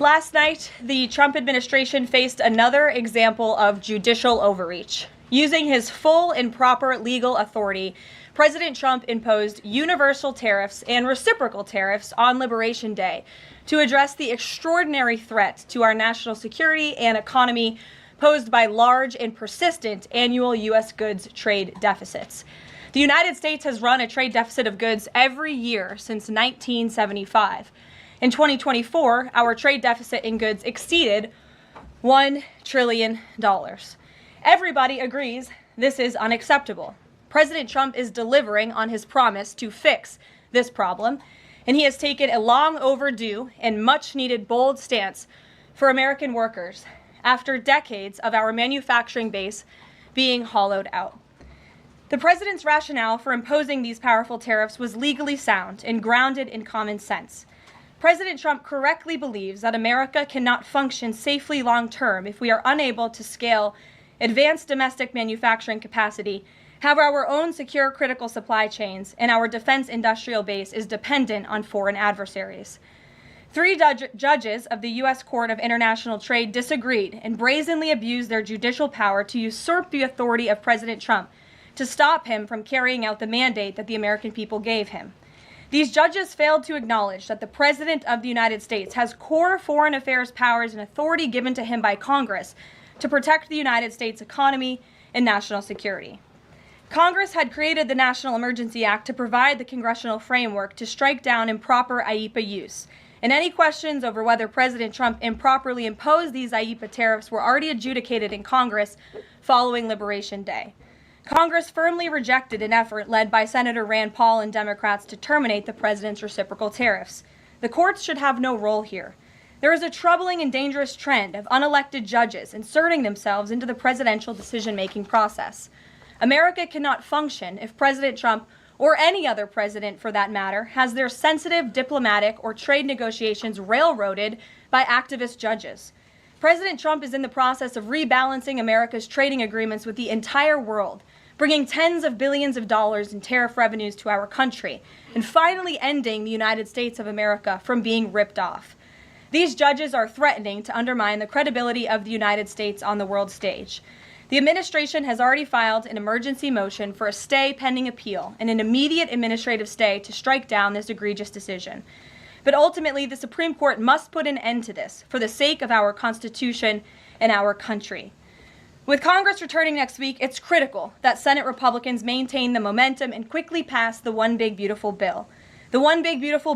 Last night, the Trump administration faced another example of judicial overreach. Using his full and proper legal authority, President Trump imposed universal tariffs and reciprocal tariffs on Liberation Day to address the extraordinary threat to our national security and economy posed by large and persistent annual U.S. goods trade deficits. The United States has run a trade deficit of goods every year since 1975. In 2024, our trade deficit in goods exceeded $1 trillion. Everybody agrees this is unacceptable. President Trump is delivering on his promise to fix this problem, and he has taken a long overdue and much needed bold stance for American workers after decades of our manufacturing base being hollowed out. The president's rationale for imposing these powerful tariffs was legally sound and grounded in common sense. President Trump correctly believes that America cannot function safely long-term if we are unable to scale advanced domestic manufacturing capacity, have our own secure critical supply chains, and our defense industrial base is dependent on foreign adversaries. Three judges of the U.S. Court of International Trade disagreed and brazenly abused their judicial power to usurp the authority of President Trump to stop him from carrying out the mandate that the American people gave him. These judges failed to acknowledge that the President of the United States has core foreign affairs powers and authority given to him by Congress to protect the United States economy and national security. Congress had created the National Emergency Act to provide the congressional framework to strike down improper IEEPA use, and any questions over whether President Trump improperly imposed these IEEPA tariffs were already adjudicated in Congress following Liberation Day. Congress firmly rejected an effort led by Senator Rand Paul and Democrats to terminate the president's reciprocal tariffs. The courts should have no role here. There is a troubling and dangerous trend of unelected judges inserting themselves into the presidential decision-making process. America cannot function if President Trump, or any other president for that matter, has their sensitive diplomatic or trade negotiations railroaded by activist judges. President Trump is in the process of rebalancing America's trading agreements with the entire world, bringing tens of billions of dollars in tariff revenues to our country, and finally ending the United States of America from being ripped off. These judges are threatening to undermine the credibility of the United States on the world stage. The administration has already filed an emergency motion for a stay pending appeal and an immediate administrative stay to strike down this egregious decision. But ultimately, the Supreme Court must put an end to this for the sake of our Constitution and our country. With Congress returning next week, it's critical that Senate Republicans maintain the momentum and quickly pass the One Big Beautiful Bill. The One Big Beautiful